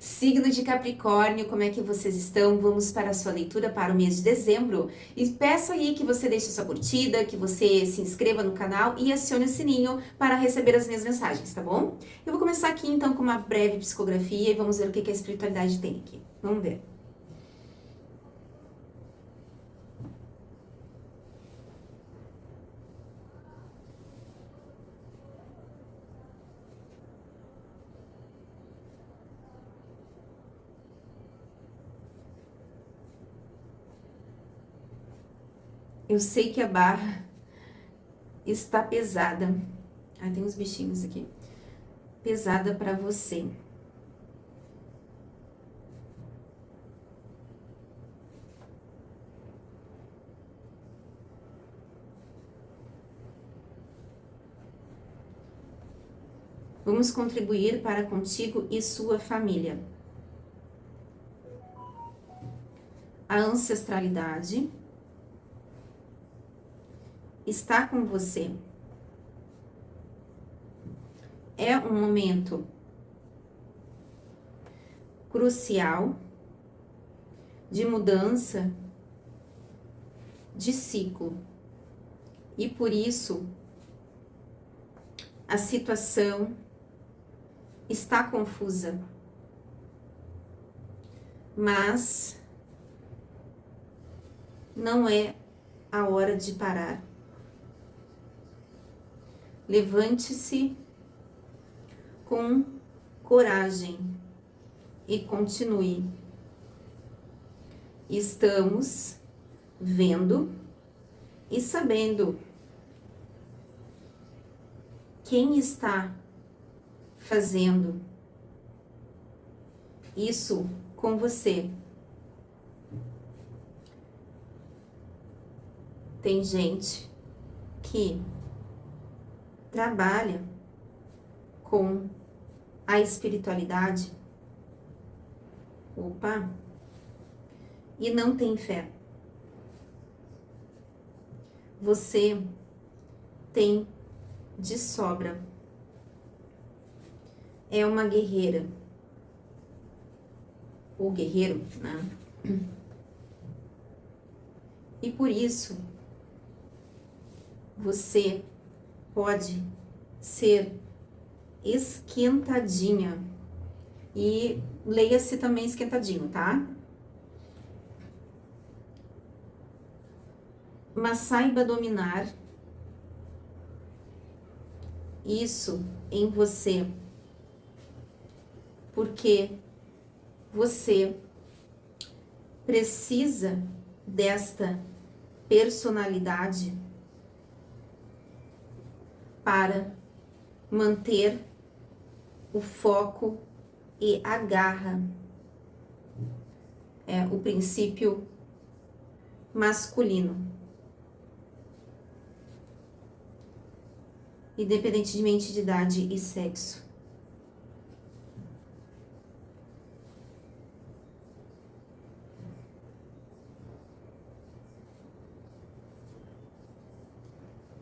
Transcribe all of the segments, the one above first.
Signo de Capricórnio, como é que vocês estão? Vamos para a sua leitura para o mês de dezembro. E peço aí que você deixe sua curtida, que você se inscreva no canal e acione o sininho para receber as minhas mensagens, tá bom? Eu vou começar aqui então com uma breve psicografia e vamos ver o que a espiritualidade tem aqui. Vamos ver. Eu sei que a barra está pesada. Ah, tem uns bichinhos aqui. Pesada para você. Vamos contribuir para contigo e sua família. A ancestralidade está com você. É um momento crucial de mudança de ciclo. E por isso a situação está confusa. Mas não é a hora de parar. Levante-se com coragem e continue. Estamos vendo e sabendo quem está fazendo isso com você. Tem gente que trabalha com a espiritualidade, e não tem fé. Você tem de sobra. É uma guerreira, ou guerreiro, né? E por isso, você pode ser esquentadinha. E leia-se também esquentadinho, tá? Mas saiba dominar isso em você. Porque você precisa desta personalidade para manter o foco e a garra. É o princípio masculino. Independentemente de idade e sexo.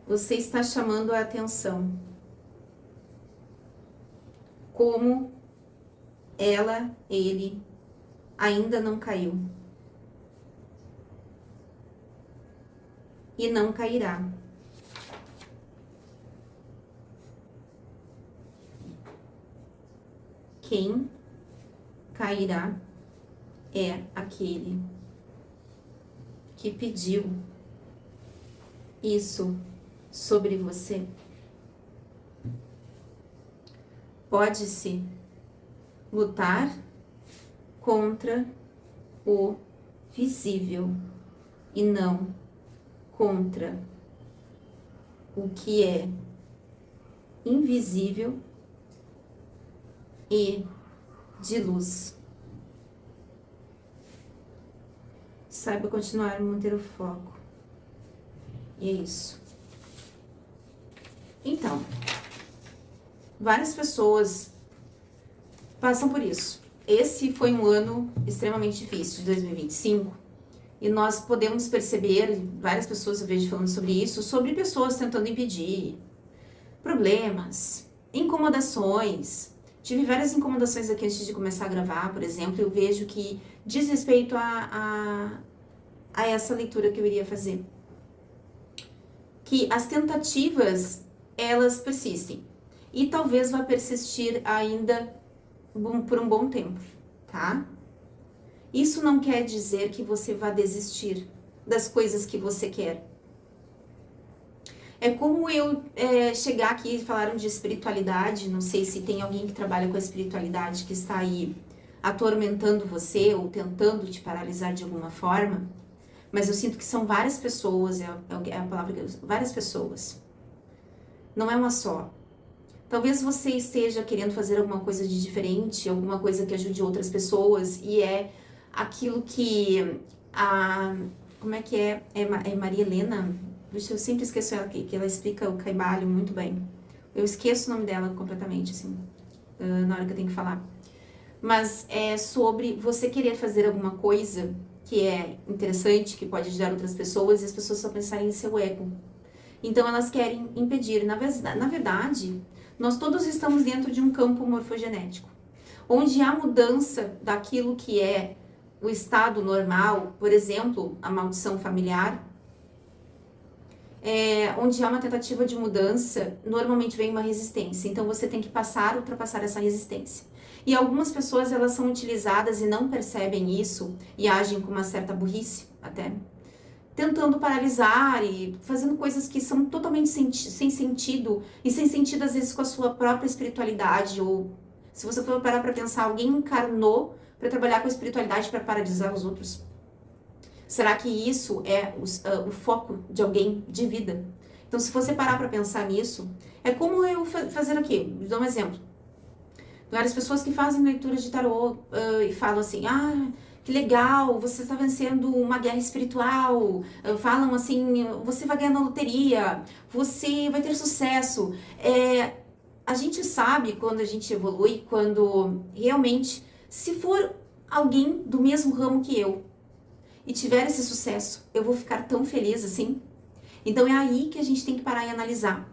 Você está chamando a atenção. Como ele ainda não caiu. E não cairá. Quem cairá é aquele que pediu isso sobre você. Pode-se lutar contra o visível e não contra o que é invisível e de luz. Saiba continuar a manter o foco. E é isso. Então, várias pessoas passam por isso. Esse foi um ano extremamente difícil, de 2025, e nós podemos perceber, várias pessoas eu vejo falando sobre isso, sobre pessoas tentando impedir problemas, incomodações, tive várias incomodações aqui antes de começar a gravar, por exemplo, eu vejo que diz respeito a essa leitura que eu iria fazer. Que as tentativas, elas persistem. E talvez vá persistir ainda por um bom tempo, tá? Isso não quer dizer que você vá desistir das coisas que você quer. É como eu chegar aqui e falaram de espiritualidade, não sei se tem alguém que trabalha com a espiritualidade que está aí atormentando você ou tentando te paralisar de alguma forma, mas eu sinto que são várias pessoas, é a palavra que eu uso, várias pessoas. Não é uma só. Talvez você esteja querendo fazer alguma coisa de diferente, alguma coisa que ajude outras pessoas, e é aquilo que como é que é? É Maria Helena? Puxa, eu sempre esqueço ela aqui, que ela explica o Kaibalho muito bem. Eu esqueço o nome dela completamente, assim, na hora que eu tenho que falar. Mas é sobre você querer fazer alguma coisa que é interessante, que pode ajudar outras pessoas, e as pessoas só pensarem em seu ego. Então, elas querem impedir. Na verdade, nós todos estamos dentro de um campo morfogenético, onde há mudança daquilo que é o estado normal, por exemplo, a maldição familiar, onde há uma tentativa de mudança, normalmente vem uma resistência. Então, você tem que ultrapassar essa resistência. E algumas pessoas, elas são utilizadas e não percebem isso e agem com uma certa burrice, até, tentando paralisar e fazendo coisas que são totalmente sem sentido, e sem sentido às vezes com a sua própria espiritualidade, ou se você for parar para pensar, alguém encarnou para trabalhar com a espiritualidade para paralisar os outros. Será que isso é o foco de alguém de vida? Então, se você parar para pensar nisso, é como eu fazer aqui, vou dar um exemplo. Várias pessoas que fazem leitura de tarô e falam assim, que legal, você está vencendo uma guerra espiritual, falam assim, você vai ganhar na loteria, você vai ter sucesso. A gente sabe quando a gente evolui, quando realmente, se for alguém do mesmo ramo que eu e tiver esse sucesso, eu vou ficar tão feliz assim. Então é aí que a gente tem que parar e analisar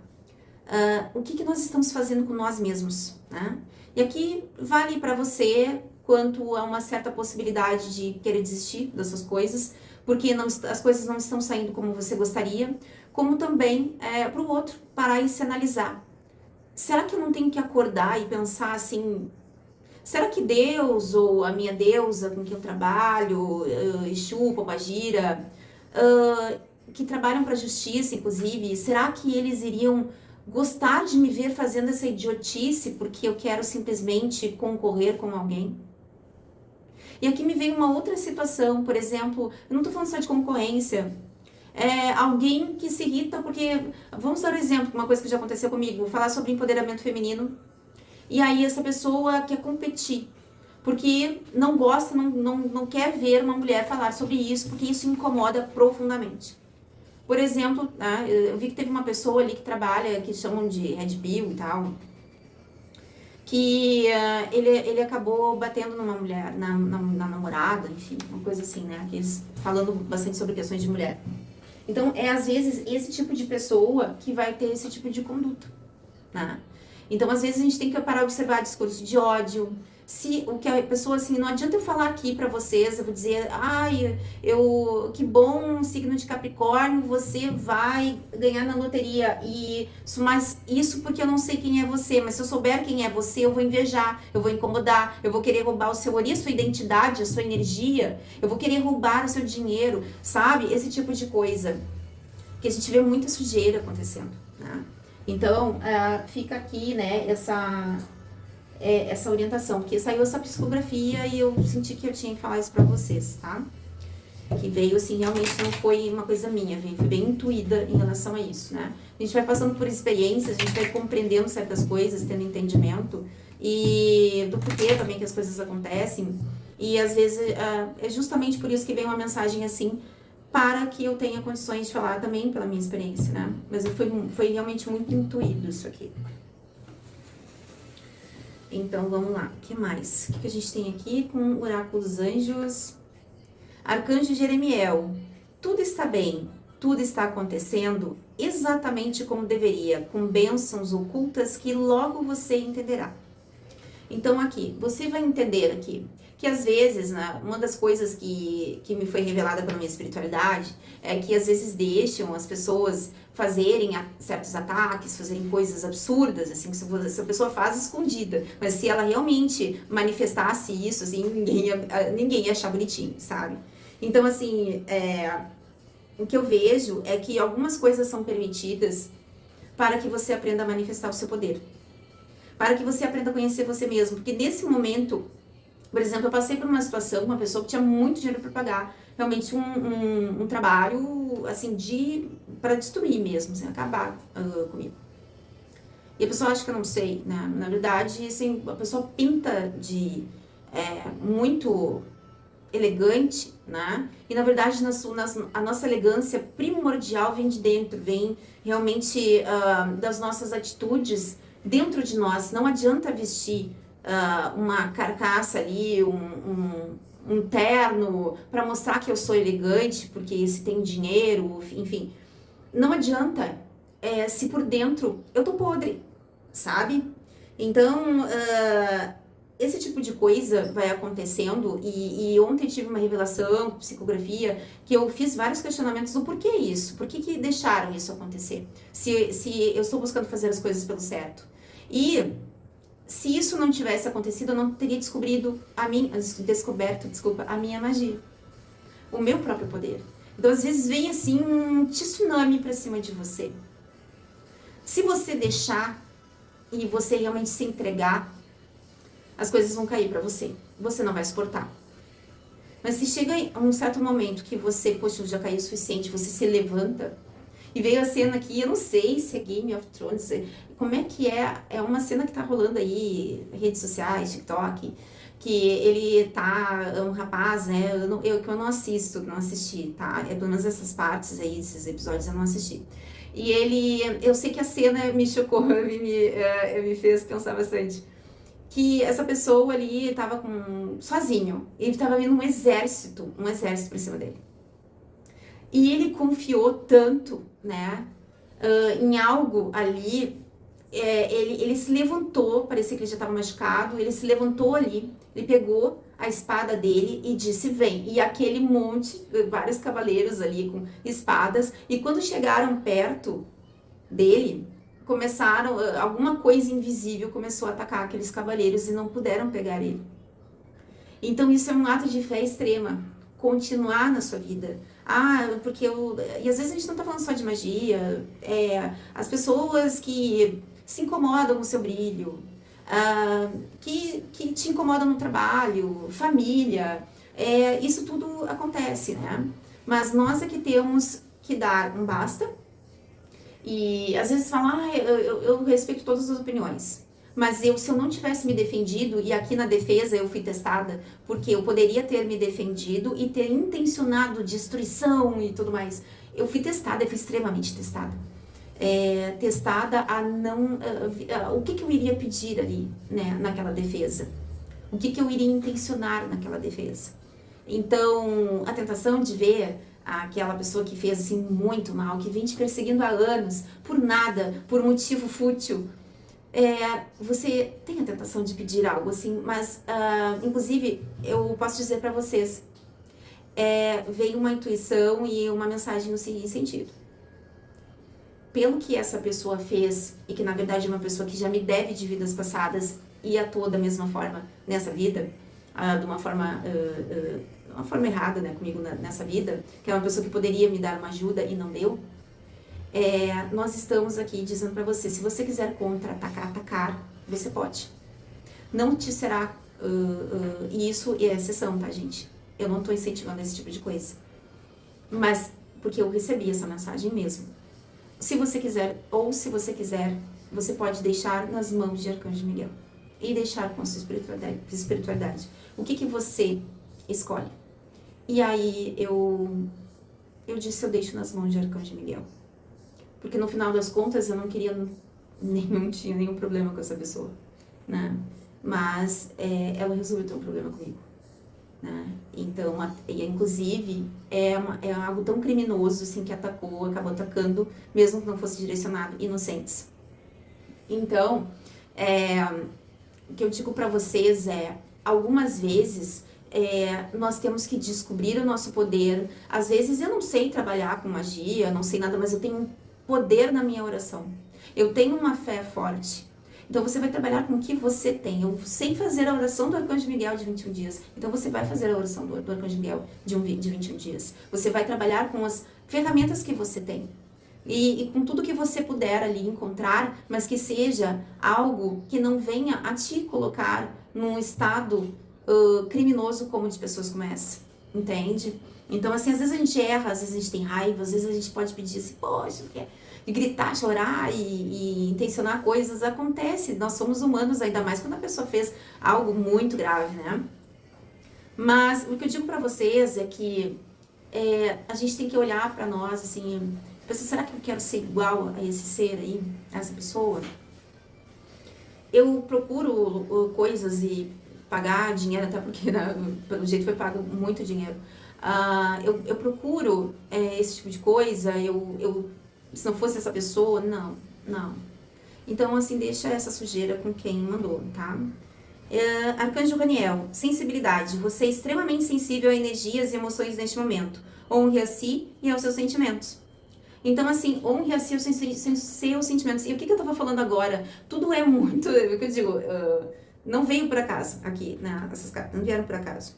o que nós estamos fazendo com nós mesmos, né? E aqui vale para você quanto a uma certa possibilidade de querer desistir dessas coisas, porque as coisas não estão saindo como você gostaria, como também para o outro parar e se analisar. Será que eu não tenho que acordar e pensar assim, será que Deus ou a minha deusa com quem eu trabalho, Exu, Pombagira, que trabalham para a justiça, inclusive, será que eles iriam gostar de me ver fazendo essa idiotice porque eu quero simplesmente concorrer com alguém? E aqui me vem uma outra situação, por exemplo, eu não tô falando só de concorrência, alguém que se irrita porque, vamos dar um exemplo, uma coisa que já aconteceu comigo, vou falar sobre empoderamento feminino, e aí essa pessoa quer competir, porque não gosta, não quer ver uma mulher falar sobre isso, porque isso incomoda profundamente. Por exemplo, eu vi que teve uma pessoa ali que trabalha, que chamam de Red Pill e tal, que ele acabou batendo numa mulher, na namorada, enfim, uma coisa assim, né? Falando bastante sobre questões de mulher. Então, às vezes esse tipo de pessoa que vai ter esse tipo de conduta, né? Então, às vezes a gente tem que parar a observar discurso de ódio. Se o que a pessoa, assim, não adianta eu falar aqui pra vocês, eu vou dizer, que bom, signo de Capricórnio, você vai ganhar na loteria, mas isso porque eu não sei quem é você, mas se eu souber quem é você, eu vou invejar, eu vou incomodar, eu vou querer roubar a sua identidade, a sua energia, eu vou querer roubar o seu dinheiro, sabe? Esse tipo de coisa, que a gente vê muita sujeira acontecendo, né? Então, fica aqui, né, essa orientação, porque saiu essa psicografia e eu senti que eu tinha que falar isso pra vocês, tá? Que veio, assim, realmente não foi uma coisa minha, fui bem intuída em relação a isso, né? A gente vai passando por experiências, a gente vai compreendendo certas coisas, tendo entendimento, e do porquê também que as coisas acontecem, e às vezes é justamente por isso que vem uma mensagem assim, para que eu tenha condições de falar também pela minha experiência, né? Mas foi realmente muito intuído isso aqui. Então, vamos lá. O que mais? O que a gente tem aqui com o oráculo dos anjos? Arcanjo Jeremiel. Tudo está bem, tudo está acontecendo exatamente como deveria, com bênçãos ocultas que logo você entenderá. Então aqui, você vai entender aqui que às vezes, né, uma das coisas que me foi revelada pela minha espiritualidade é que às vezes deixam as pessoas fazerem certos ataques, fazerem coisas absurdas, assim, que se a pessoa faz escondida, mas se ela realmente manifestasse isso, assim, ninguém ia achar bonitinho, sabe? Então, assim, o que eu vejo é que algumas coisas são permitidas para que você aprenda a manifestar o seu poder, para que você aprenda a conhecer você mesmo, porque nesse momento, por exemplo, eu passei por uma situação com uma pessoa que tinha muito dinheiro para pagar, realmente um trabalho, assim, para destruir mesmo, assim, acabar comigo. E a pessoa acha que eu não sei, né? Na verdade, assim, a pessoa pinta de muito elegante, né? E na verdade a nossa elegância primordial vem de dentro, vem realmente das nossas atitudes dentro de nós. Não adianta vestir uma carcaça ali, um terno para mostrar que eu sou elegante, porque se tem dinheiro, enfim. Não adianta se por dentro eu tô podre, sabe? Então, esse tipo de coisa vai acontecendo e ontem tive uma revelação, psicografia, que eu fiz vários questionamentos do porquê isso, por que deixaram isso acontecer, se eu estou buscando fazer as coisas pelo certo. E se isso não tivesse acontecido, eu não teria descoberto a minha magia, o meu próprio poder. Então, às vezes, vem assim um tsunami pra cima de você. Se você deixar e você realmente se entregar, as coisas vão cair pra você. Você não vai suportar. Mas se chega a um certo momento que você, poxa, já caiu o suficiente, você se levanta. E veio a cena aqui, eu não sei se é Game of Thrones, como é que é? É uma cena que tá rolando aí, redes sociais, TikTok, que ele tá, um rapaz, né, eu não assisti, tá? Pelo menos essas partes aí, esses episódios eu não assisti. E eu sei que a cena me chocou, me fez pensar bastante. Que essa pessoa ali tava sozinho, ele tava vindo um exército pra cima dele. E ele confiou tanto, né, em algo ali, ele se levantou, parecia que ele já estava machucado, ele se levantou ali, ele pegou a espada dele e disse, vem. E aquele monte, vários cavaleiros ali com espadas, e quando chegaram perto dele, alguma coisa invisível começou a atacar aqueles cavaleiros e não puderam pegar ele. Então isso é um ato de fé extrema, continuar na sua vida. E às vezes a gente não tá falando só de magia, as pessoas que se incomodam com o seu brilho, que te incomodam no trabalho, família, isso tudo acontece, né? Mas nós é que temos que dar um basta, e às vezes falam, eu respeito todas as opiniões. Mas se eu não tivesse me defendido, e aqui na defesa eu fui testada, porque eu poderia ter me defendido e ter intencionado destruição e tudo mais. Eu fui testada, eu fui extremamente testada. Testada a não... o que eu iria pedir ali, né, naquela defesa? O que eu iria intencionar naquela defesa? Então, a tentação de ver aquela pessoa que fez assim muito mal, que vem te perseguindo há anos, por nada, por motivo fútil, você tem a tentação de pedir algo assim, mas inclusive eu posso dizer para vocês, veio uma intuição e uma mensagem no seguinte sentido: pelo que essa pessoa fez, e que na verdade é uma pessoa que já me deve de vidas passadas e atua da mesma forma nessa vida, de uma forma errada, né, comigo nessa vida, que é uma pessoa que poderia me dar uma ajuda e não deu. Nós estamos aqui dizendo para você, se você quiser atacar, você pode. Não te será, e isso é exceção, tá, gente? Eu não tô incentivando esse tipo de coisa. Mas, porque eu recebi essa mensagem mesmo. Se você quiser, você pode deixar nas mãos de Arcanjo Miguel. E deixar com a sua espiritualidade. O que você escolhe? E aí, eu disse, eu deixo nas mãos de Arcanjo Miguel. Porque no final das contas eu não tinha nenhum problema com essa pessoa, né? Mas ela resolveu ter um problema comigo, né? Então, inclusive, é algo tão criminoso, assim, que acabou atacando, mesmo que não fosse direcionado, inocentes. Então, o que eu digo para vocês é, algumas vezes nós temos que descobrir o nosso poder. Às vezes eu não sei trabalhar com magia, não sei nada, mas eu tenho um poder na minha oração. Eu tenho uma fé forte. Então você vai trabalhar com o que você tem. Eu sei fazer a oração do Arcanjo Miguel de 21 dias. Então você vai fazer a oração do Arcanjo Miguel de 21 dias. Você vai trabalhar com as ferramentas que você tem. E com tudo que você puder ali encontrar, mas que seja algo que não venha a te colocar num estado criminoso como de pessoas como essa, entende? Então, assim, às vezes a gente erra, às vezes a gente tem raiva, às vezes a gente pode pedir assim, poxa, e gritar, chorar e intencionar coisas, acontece, nós somos humanos, ainda mais quando a pessoa fez algo muito grave, né? Mas o que eu digo pra vocês é que a gente tem que olhar pra nós, assim, pensar, será que eu quero ser igual a esse ser aí, a essa pessoa? Eu procuro coisas e pagar dinheiro, até porque pelo jeito foi pago muito dinheiro. Eu procuro esse tipo de coisa, se não fosse essa pessoa, não. Então, assim, deixa essa sujeira com quem mandou, tá? Arcanjo Raniel, sensibilidade. Você é extremamente sensível a energias e emoções neste momento. Honre a si e aos seus sentimentos. Então, assim, honre a si os seus sentimentos. E o que eu tava falando agora? Tudo é muito, o que eu digo, não veio por acaso aqui, né? Essas cartas não vieram por acaso.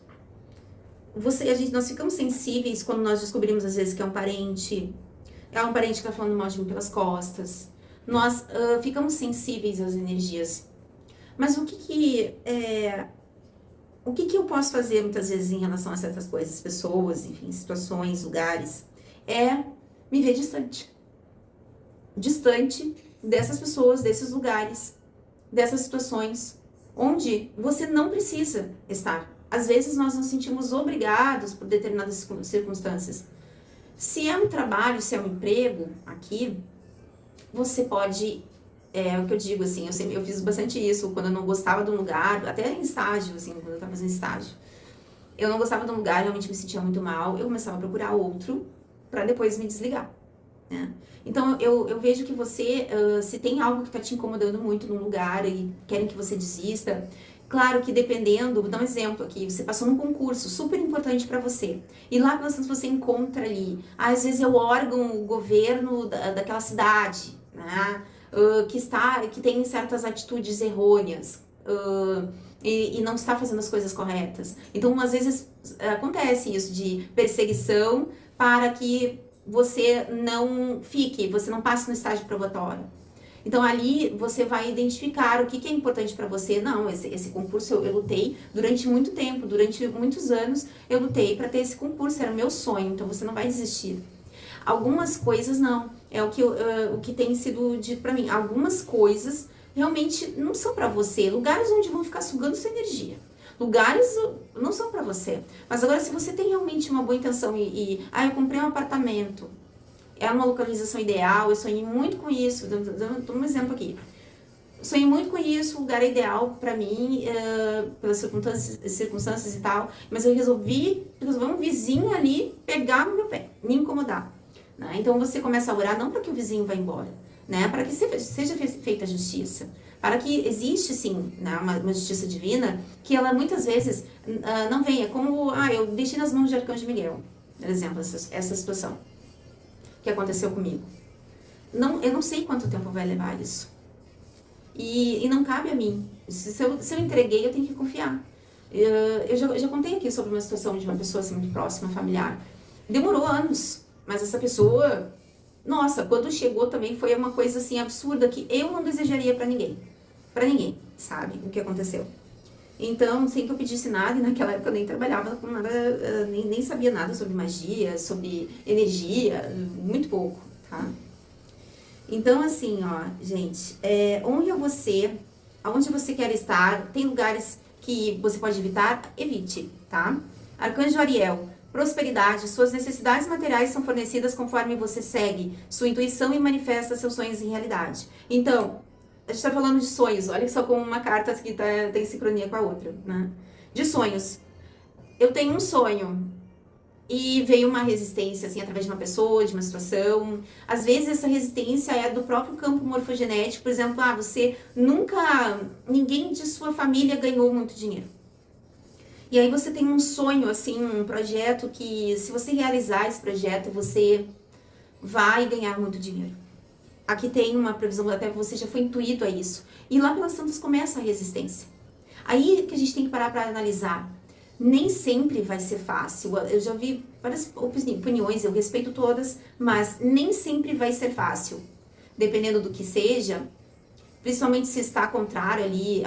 Nós ficamos sensíveis quando nós descobrimos, às vezes, que é um parente que tá falando mal de mim pelas costas. Nós ficamos sensíveis às energias. Mas o que eu posso fazer, muitas vezes, em relação a certas coisas, pessoas, enfim, situações, lugares? Me ver distante. Distante dessas pessoas, desses lugares, dessas situações, onde você não precisa estar. Às vezes nós nos sentimos obrigados por determinadas circunstâncias. Se é um trabalho, se é um emprego aqui, você pode, o que eu digo assim, eu fiz bastante isso quando eu não gostava de um lugar, até em estágio, assim, quando eu estava fazendo estágio. Eu não gostava de um lugar, realmente me sentia muito mal, eu começava a procurar outro para depois me desligar, né? Então, eu vejo que você, se tem algo que está te incomodando muito num lugar e querem que você desista, claro que dependendo, vou dar um exemplo aqui, você passou num concurso super importante para você, e lá você encontra ali, às vezes é o órgão, o governo daquela cidade, né, que tem certas atitudes errôneas, e não está fazendo as coisas corretas. Então, às vezes, acontece isso de perseguição para que você não passe no estágio probatório. Então, ali você vai identificar o que é importante para você. Não, esse concurso eu lutei durante muito tempo, durante muitos anos eu lutei para ter esse concurso, era o meu sonho, então você não vai desistir. Algumas coisas não, é o que tem sido dito para mim. Algumas coisas realmente não são para você, lugares onde vão ficar sugando sua energia. Lugares não são para você. Mas agora, se você tem realmente uma boa intenção eu comprei um apartamento, é uma localização ideal, eu sonhei muito com isso, dando um exemplo aqui. Sonhei muito com isso, o lugar ideal para mim, pelas circunstâncias e tal, mas eu resolvi um vizinho ali pegar no meu pé, me incomodar. Né? Então você começa a orar não para que o vizinho vá embora, né? Para que seja feita a justiça. Para que existe, sim, né, uma justiça divina, que ela muitas vezes não venha como, eu deixei nas mãos de Arcanjo Miguel, por exemplo, essa situação que aconteceu comigo. Eu não sei quanto tempo vai levar isso. E não cabe a mim. Se eu entreguei, eu tenho que confiar. Eu já contei aqui sobre uma situação de uma pessoa assim, muito próxima, familiar. Demorou anos, mas essa pessoa, nossa, quando chegou também foi uma coisa assim absurda que eu não desejaria pra ninguém. Pra ninguém, sabe? O que aconteceu. Então, sem que eu pedisse nada, e naquela época eu nem trabalhava com nada, nem sabia nada sobre magia, sobre energia, muito pouco, tá? Então, assim, ó, gente, honre a você, aonde você quer estar, tem lugares que você pode evitar, evite, tá? Arcanjo Ariel, prosperidade, suas necessidades materiais são fornecidas conforme você segue sua intuição e manifesta seus sonhos em realidade. Então, a gente tá falando de sonhos, olha só como uma carta que tem sincronia com a outra, né? De sonhos. Eu tenho um sonho, e veio uma resistência, assim, através de uma pessoa, de uma situação. Às vezes essa resistência é do próprio campo morfogenético, por exemplo, você nunca, ninguém de sua família ganhou muito dinheiro. E aí você tem um sonho, assim, um projeto que, se você realizar esse projeto, você vai ganhar muito dinheiro. Aqui tem uma previsão, até você já foi intuído a isso. E lá pelas tantas começa a resistência. Aí que a gente tem que parar para analisar. Nem sempre vai ser fácil. Eu já vi várias opiniões, eu respeito todas, mas nem sempre vai ser fácil. Dependendo do que seja, principalmente se está contrário ali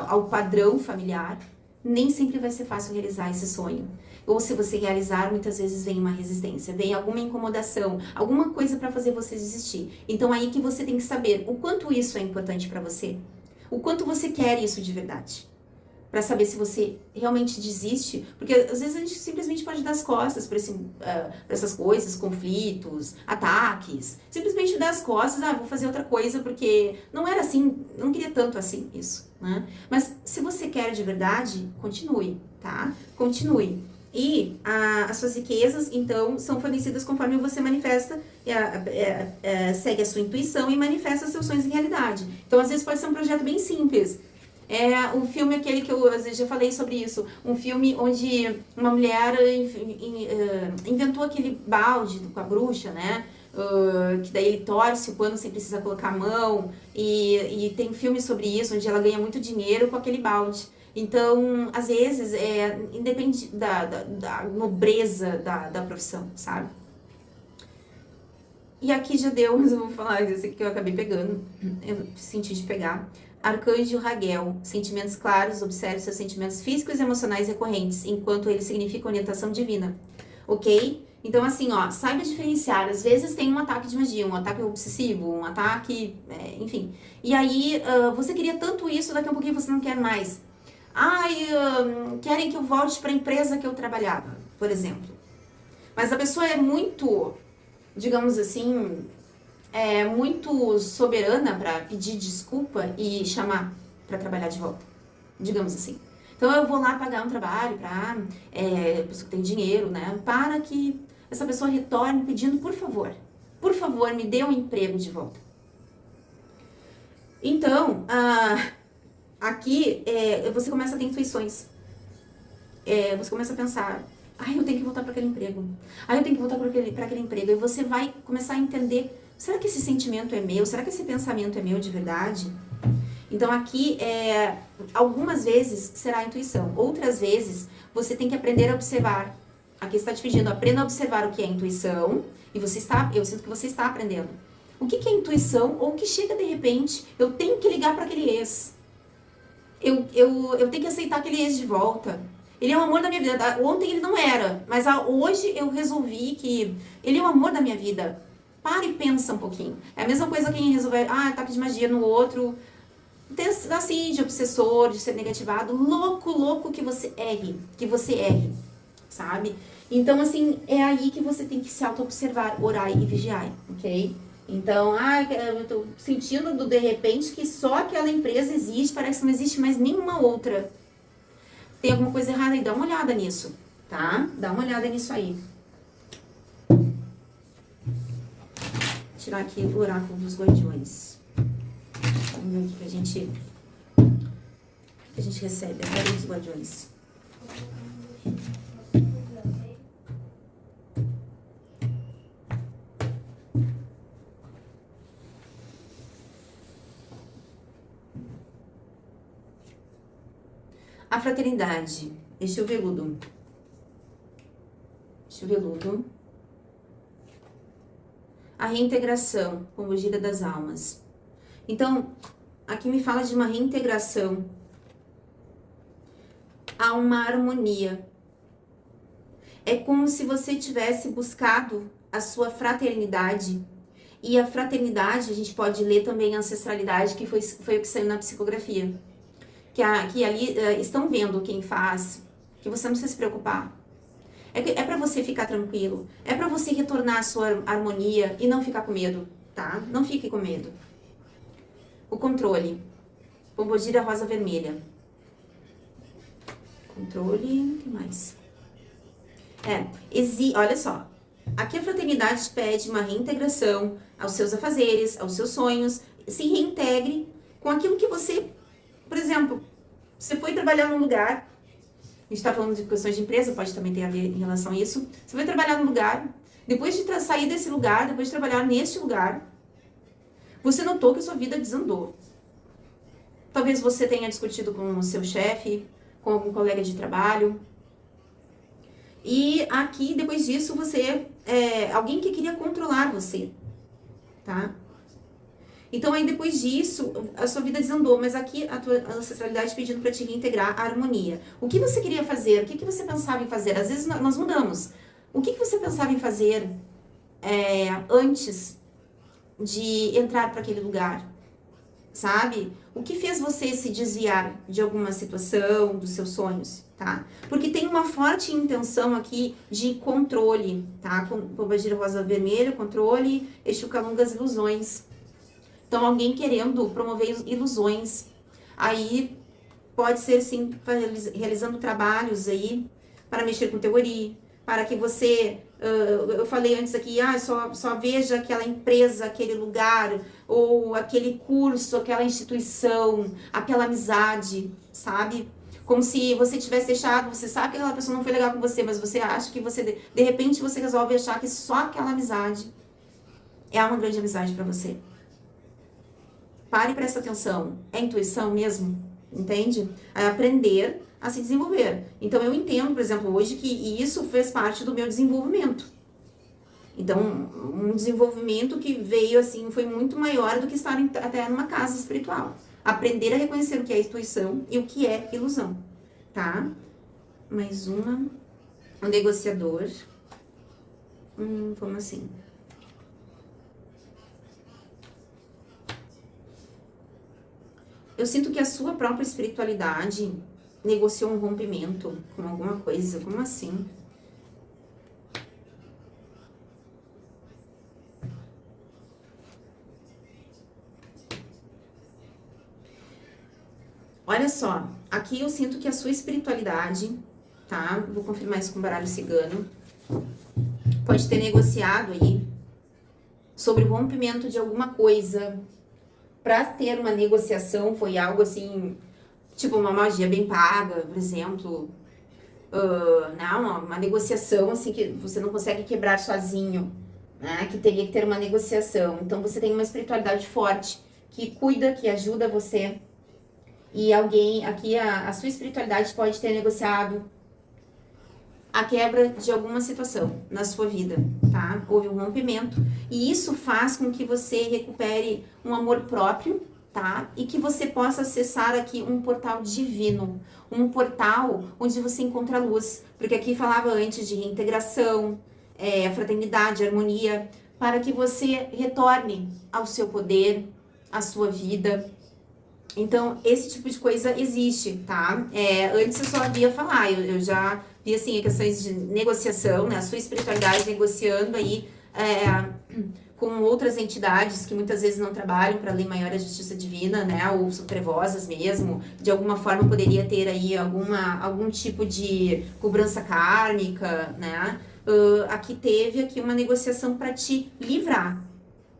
ao padrão familiar, nem sempre vai ser fácil realizar esse sonho. Ou se você realizar, muitas vezes vem uma resistência, vem alguma incomodação, alguma coisa para fazer você desistir. Então aí que você tem que saber o quanto isso é importante para você, o quanto você quer isso de verdade. Para saber se você realmente desiste, porque às vezes a gente simplesmente pode dar as costas para essas coisas, conflitos, ataques, simplesmente dar as costas, vou fazer outra coisa porque não era assim, não queria tanto assim isso, né? Mas se você quer de verdade, continue, tá? Continue. E as suas riquezas, então, são fornecidas conforme você manifesta, segue a sua intuição e manifesta seus sonhos em realidade. Então, às vezes pode ser um projeto bem simples. Um filme aquele que eu às vezes já falei sobre isso, um filme onde uma mulher inventou aquele balde com a bruxa, né? Que daí ele torce o pano sem precisar colocar a mão, e tem filme sobre isso, onde ela ganha muito dinheiro com aquele balde. Então, às vezes, independe da nobreza da profissão, sabe? E aqui já deu, mas eu vou falar esse aqui que eu acabei pegando, eu senti de pegar. Arcanjo Raguel, sentimentos claros, observe seus sentimentos físicos e emocionais recorrentes, enquanto eles significam orientação divina, ok? Então assim, saiba diferenciar, às vezes tem um ataque de magia, um ataque obsessivo, um ataque, enfim. E aí, você queria tanto isso, daqui a pouquinho você não quer mais. Querem que eu volte para a empresa que eu trabalhava, por exemplo. Mas a pessoa é muito, digamos assim, muito soberana para pedir desculpa e chamar para trabalhar de volta, digamos assim. Então eu vou lá pagar um trabalho para pessoa que tem dinheiro, né, para que essa pessoa retorne pedindo por favor, me dê um emprego de volta. Então, aqui você começa a ter intuições. Você começa a pensar, eu tenho que voltar para aquele emprego. Eu tenho que voltar para aquele emprego. E você vai começar a entender, será que esse sentimento é meu? Será que esse pensamento é meu de verdade? Então aqui, algumas vezes será a intuição. Outras vezes, você tem que aprender a observar. Aqui está te pedindo, aprenda a observar o que é intuição. E eu sinto que você está aprendendo. O que é intuição? Ou o que chega de repente, eu tenho que ligar para aquele ex. Eu tenho que aceitar aquele ex de volta. Ele é o amor da minha vida. Ontem ele não era, mas hoje eu resolvi que ele é o amor da minha vida. Para e pensa um pouquinho. É a mesma coisa quem resolver, ataque de magia no outro. Assim, de obsessor, de ser negativado. Louco que você erre, sabe? Então, assim, é aí que você tem que se auto-observar, orar e vigiar, ok? Então, eu tô sentindo de repente que só aquela empresa existe, parece que não existe mais nenhuma outra. Tem alguma coisa errada aí, dá uma olhada nisso, tá? Dá uma olhada nisso aí. Vou tirar aqui o oráculo dos guardiões. Vamos ver o que a gente recebe, a carta dos guardiões. A fraternidade, este é o veludo. A reintegração, como gira das almas. Então, aqui me fala de uma reintegração. Há uma harmonia. É como se você tivesse buscado a sua fraternidade. E a fraternidade, a gente pode ler também a ancestralidade, que foi o que saiu na psicografia. Que ali estão vendo quem faz, que você não precisa se preocupar. É para você ficar tranquilo, é para você retornar à sua harmonia e não ficar com medo, tá? Não fique com medo. O controle. Pombogira rosa vermelha. Controle, o que mais? Olha só, aqui a fraternidade pede uma reintegração aos seus afazeres, aos seus sonhos, se reintegre com aquilo que você, por exemplo, você foi trabalhar num lugar, a gente está falando de questões de empresa, pode também ter a ver em relação a isso, você foi trabalhar num lugar, depois de sair desse lugar, depois de trabalhar neste lugar, você notou que a sua vida desandou. Talvez você tenha discutido com o seu chefe, com algum colega de trabalho. E aqui, depois disso, você alguém que queria controlar você, tá? Então, aí depois disso, a sua vida desandou, mas aqui a tua ancestralidade pedindo para te reintegrar a harmonia. O que você queria fazer? O que você pensava em fazer? Às vezes nós mudamos. O que você pensava em fazer antes de entrar para aquele lugar? Sabe? O que fez você se desviar de alguma situação, dos seus sonhos, tá? Porque tem uma forte intenção aqui de controle, tá? Pombagira rosa vermelha, controle, Exu Calungas, ilusões. Então, alguém querendo promover ilusões. Aí, pode ser, sim, realizando trabalhos aí para mexer com teoria, para que você... eu falei antes aqui, só veja aquela empresa, aquele lugar, ou aquele curso, aquela instituição, aquela amizade, sabe? Como se você tivesse deixado, você sabe que aquela pessoa não foi legal com você, mas você acha que você, de repente, você resolve achar que só aquela amizade é uma grande amizade para você. Pare e presta atenção. É intuição mesmo? Entende? É aprender a se desenvolver. Então, eu entendo, por exemplo, hoje que isso fez parte do meu desenvolvimento. Então, um desenvolvimento que veio, assim, foi muito maior do que estar até numa casa espiritual. Aprender a reconhecer o que é intuição e o que é ilusão, tá? Mais uma. Um negociador. Como assim? Eu sinto que a sua própria espiritualidade negociou um rompimento com alguma coisa. Como assim? Olha só, aqui eu sinto que a sua espiritualidade, tá? Vou confirmar isso com o baralho cigano. Pode ter negociado aí sobre o rompimento de alguma coisa. Pra ter uma negociação foi algo assim, tipo uma magia bem paga, por exemplo. Não, uma negociação assim que você não consegue quebrar sozinho, né? Que teria que ter uma negociação. Então você tem uma espiritualidade forte que cuida, que ajuda você. E alguém, aqui a sua espiritualidade pode ter negociado a quebra de alguma situação na sua vida, tá? Houve um rompimento e isso faz com que você recupere um amor próprio, tá? E que você possa acessar aqui um portal divino, um portal onde você encontra luz, porque aqui falava antes de reintegração, a fraternidade, a harmonia, para que você retorne ao seu poder, à sua vida. Então, esse tipo de coisa existe, tá? Antes eu só via falar, eu já vi, assim, questões de negociação, né? A sua espiritualidade negociando aí com outras entidades que muitas vezes não trabalham para a lei maior da justiça divina, né? Ou são trevosas mesmo. De alguma forma poderia ter aí algum tipo de cobrança kármica, né? Aqui teve uma negociação para te livrar,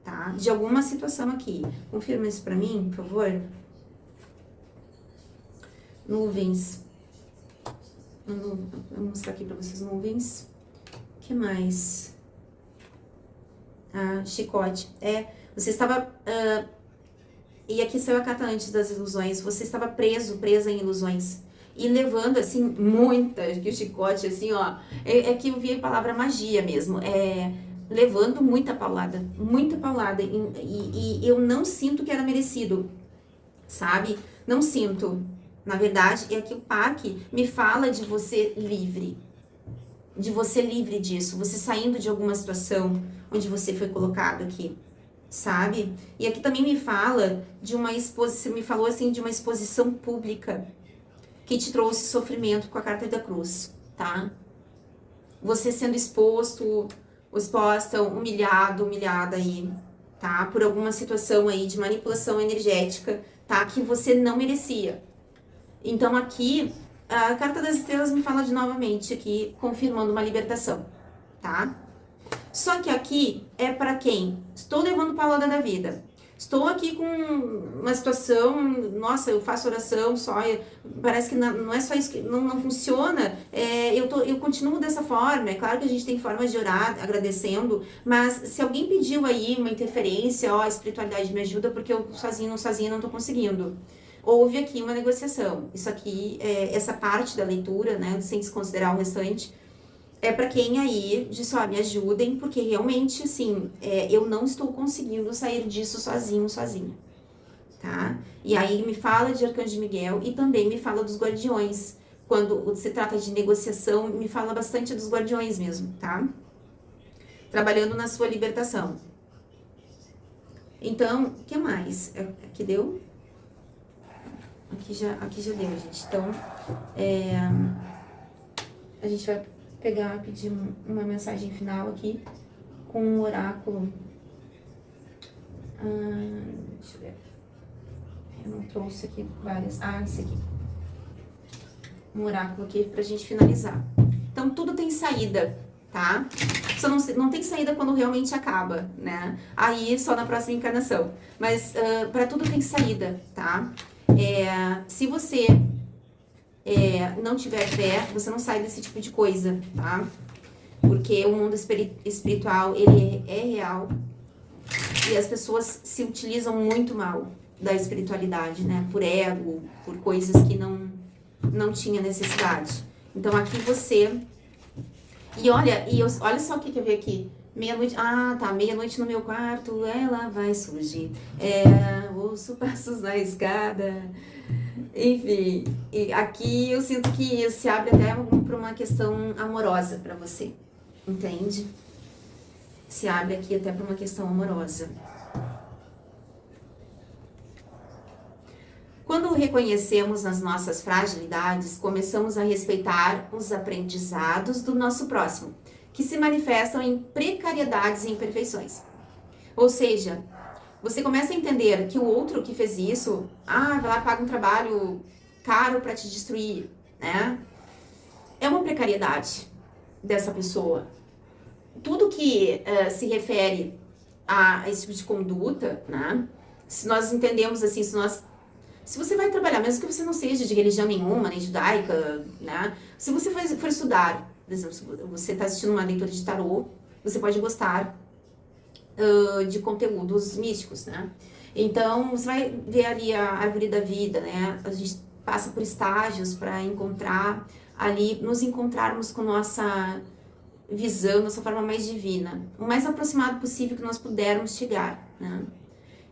tá? De alguma situação aqui. Confirma isso para mim, por favor. Nuvens. Vou mostrar aqui pra vocês nuvens. O que mais? Chicote. Você estava... e aqui saiu a carta antes das ilusões. Você estava presa em ilusões. E levando, assim, muitas... Que o chicote, assim, ó... que eu vi a palavra magia mesmo. Levando muita paulada. Muita paulada. E eu não sinto que era merecido. Sabe? Não sinto. Na verdade, é que o parque me fala de você livre. De você livre disso. Você saindo de alguma situação onde você foi colocado aqui. Sabe? E aqui também me fala de uma exposição, me falou assim, de uma exposição pública que te trouxe sofrimento com a carta da cruz, tá? Você sendo exposta, humilhada aí, tá? Por alguma situação aí de manipulação energética, tá? Que você não merecia. Então aqui A carta das estrelas me fala de novamente aqui, confirmando uma libertação, tá? Só que aqui é para quem? Estou levando paulada da vida. Estou aqui com uma situação, nossa, eu faço oração só, parece que não é só isso que não funciona. Eu continuo dessa forma. É claro que a gente tem formas de orar agradecendo, mas se alguém pediu aí uma interferência, ó, a espiritualidade me ajuda porque eu sozinha não estou conseguindo. Houve aqui uma negociação. Isso aqui, essa parte da leitura, né, sem desconsiderar o restante, é para quem aí disse, ó, me ajudem, porque realmente, assim, eu não estou conseguindo sair disso sozinha, tá? E aí me fala de Arcanjo Miguel e também me fala dos guardiões. Quando se trata de negociação, me fala bastante dos guardiões mesmo, tá? Trabalhando na sua libertação. Então, o que mais? Aqui deu? Aqui já deu, gente. Então, a gente vai pedir uma mensagem final aqui com um oráculo. Deixa eu ver. Eu não trouxe aqui várias. Esse aqui. Um oráculo aqui pra gente finalizar. Então, tudo tem saída, tá? Só não tem saída quando realmente acaba, né? Aí, só na próxima encarnação. Mas, pra tudo tem saída, tá? Se você não tiver fé, você não sai desse tipo de coisa, tá? Porque o mundo espiritual, ele é real e as pessoas se utilizam muito mal da espiritualidade, né? Por ego, por coisas que não tinha necessidade. Então, aqui você... E olha só o que eu vi aqui. Meia-noite... meia-noite no meu quarto, ela vai surgir. Ouço passos na escada... Enfim, e aqui eu sinto que se abre até para uma questão amorosa para você, entende? Se abre aqui até para uma questão amorosa. Quando reconhecemos as nossas fragilidades, começamos a respeitar os aprendizados do nosso próximo, que se manifestam em precariedades e imperfeições. Ou seja, você começa a entender que o outro que fez isso, vai lá, paga um trabalho caro para te destruir, né? É uma precariedade dessa pessoa. Tudo que se refere a esse tipo de conduta, né? Se nós entendemos assim, se você vai trabalhar, mesmo que você não seja de religião nenhuma, nem judaica, né? Se você for estudar, por exemplo, se você está assistindo uma leitura de tarô, você pode gostar de conteúdos místicos, né? Então, você vai ver ali a árvore da vida, né? A gente passa por estágios para nos encontrarmos com nossa visão, nossa forma mais divina, o mais aproximado possível que nós pudermos chegar, né?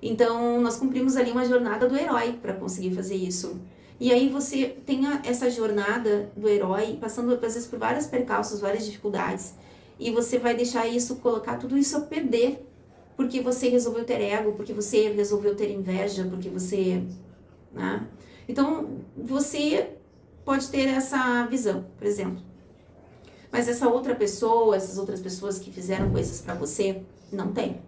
Então, nós cumprimos ali uma jornada do herói para conseguir fazer isso. E aí você tem essa jornada do herói, passando às vezes por vários percalços, várias dificuldades, e você vai deixar colocar tudo isso a perder, porque você resolveu ter ego, porque você resolveu ter inveja, porque você... né? Então, você pode ter essa visão, por exemplo. Mas essas outras pessoas que fizeram coisas pra você, não tem.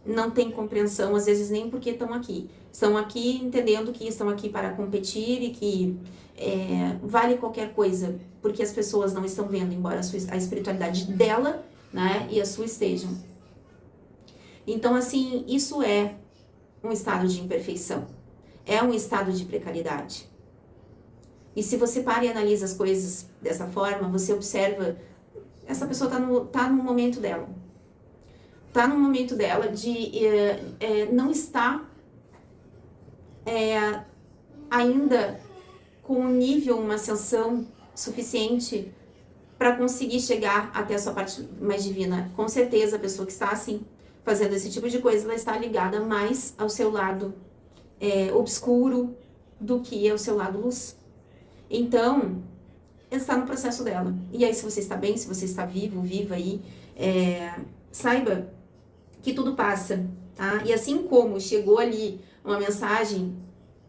Não tem compreensão, às vezes nem porque estão aqui. Estão aqui entendendo que estão aqui para competir e que vale qualquer coisa, porque as pessoas não estão vendo, embora a espiritualidade dela, né, e a sua estejam. Então, assim, isso é um estado de imperfeição. É um estado de precariedade. E se você para e analisa as coisas dessa forma, você observa, essa pessoa tá no momento dela. Tá no momento dela de não estar ainda com um nível, uma ascensão suficiente para conseguir chegar até a sua parte mais divina. Com certeza, a pessoa que está assim, fazendo esse tipo de coisa, ela está ligada mais ao seu lado obscuro do que ao seu lado luz. Então, está no processo dela. E aí, se você está bem, se você está vivo, viva aí, saiba que tudo passa, tá? E assim como chegou ali uma mensagem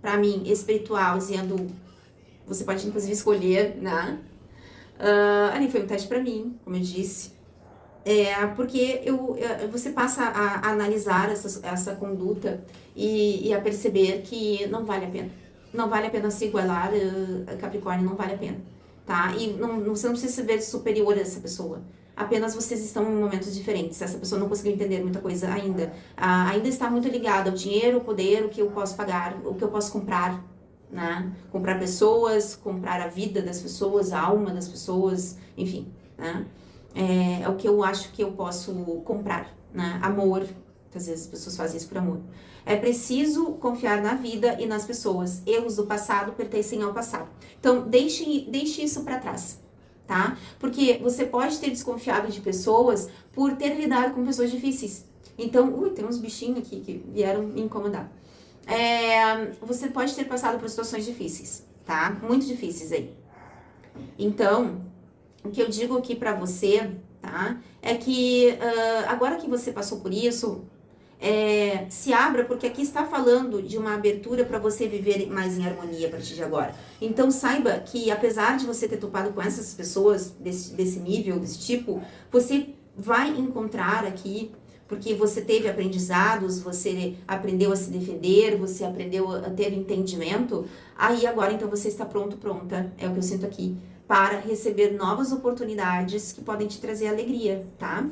para mim espiritual dizendo, você pode inclusive escolher, né? Ali foi um teste para mim, como eu disse. Porque você passa a analisar essa conduta e a perceber que não vale a pena. não vale a pena se igualar, Capricórnio, não vale a pena, tá? E você não precisa se ver superior a essa pessoa. Apenas vocês estão em momentos diferentes. Essa pessoa não conseguiu entender muita coisa ainda. Ainda está muito ligada ao dinheiro, ao poder, o que eu posso pagar, o que eu posso comprar, né? Comprar pessoas, comprar a vida das pessoas, a alma das pessoas, enfim, né? É o que eu acho que eu posso comprar, né? Amor, às vezes as pessoas fazem isso por amor. É preciso confiar na vida e nas pessoas. Erros do passado pertencem ao passado. Então, deixe isso para trás, tá? Porque você pode ter desconfiado de pessoas por ter lidado com pessoas difíceis. Então, tem uns bichinhos aqui que vieram me incomodar. Você pode ter passado por situações difíceis, tá? Muito difíceis aí. Então, o que eu digo aqui pra você, tá? É que agora que você passou por isso, se abra, porque aqui está falando de uma abertura para você viver mais em harmonia a partir de agora. Então saiba que apesar de você ter topado com essas pessoas desse nível, desse tipo, você vai encontrar aqui, porque você teve aprendizados, você aprendeu a se defender, você aprendeu a ter entendimento, aí agora então você está pronta, é o que eu sinto aqui, para receber novas oportunidades que podem te trazer alegria, tá?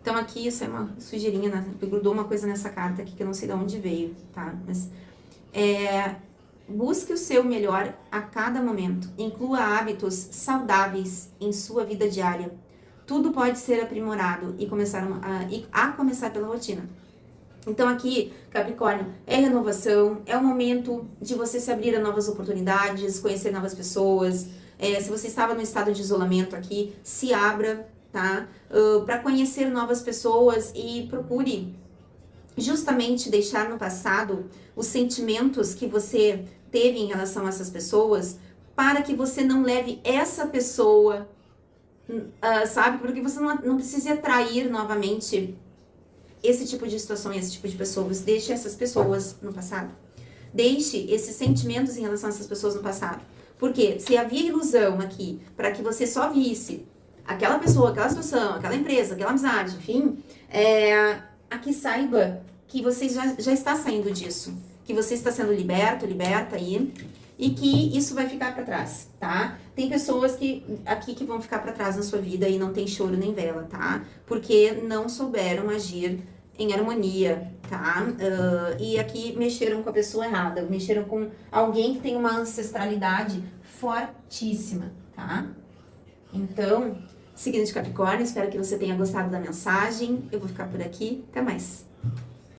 Então aqui, isso é uma sujeirinha, né? Grudou uma coisa nessa carta aqui que eu não sei de onde veio, tá? Mas busque o seu melhor a cada momento. Inclua hábitos saudáveis em sua vida diária. Tudo pode ser aprimorado e começar pela rotina. Então aqui, Capricórnio, é renovação, é o momento de você se abrir a novas oportunidades, conhecer novas pessoas. Se você estava no estado de isolamento aqui, se abra, tá? Para conhecer novas pessoas e procure justamente deixar no passado os sentimentos que você teve em relação a essas pessoas, para que você não leve essa pessoa, sabe? Porque você não precisa atrair novamente esse tipo de situação e esse tipo de pessoas. Deixe essas pessoas no passado. Deixe esses sentimentos em relação a essas pessoas no passado. Porque se havia ilusão aqui para que você só visse aquela pessoa, aquela situação, aquela empresa, aquela amizade, enfim, aqui saiba que você já está saindo disso. Que você está sendo liberta aí. E que isso vai ficar para trás, tá? Tem pessoas aqui que vão ficar para trás na sua vida e não tem choro nem vela, tá? Porque não souberam agir em harmonia, tá? E aqui mexeram com a pessoa errada, mexeram com alguém que tem uma ancestralidade fortíssima, tá? Então, signo de Capricórnio, espero que você tenha gostado da mensagem. Eu vou ficar por aqui, até mais.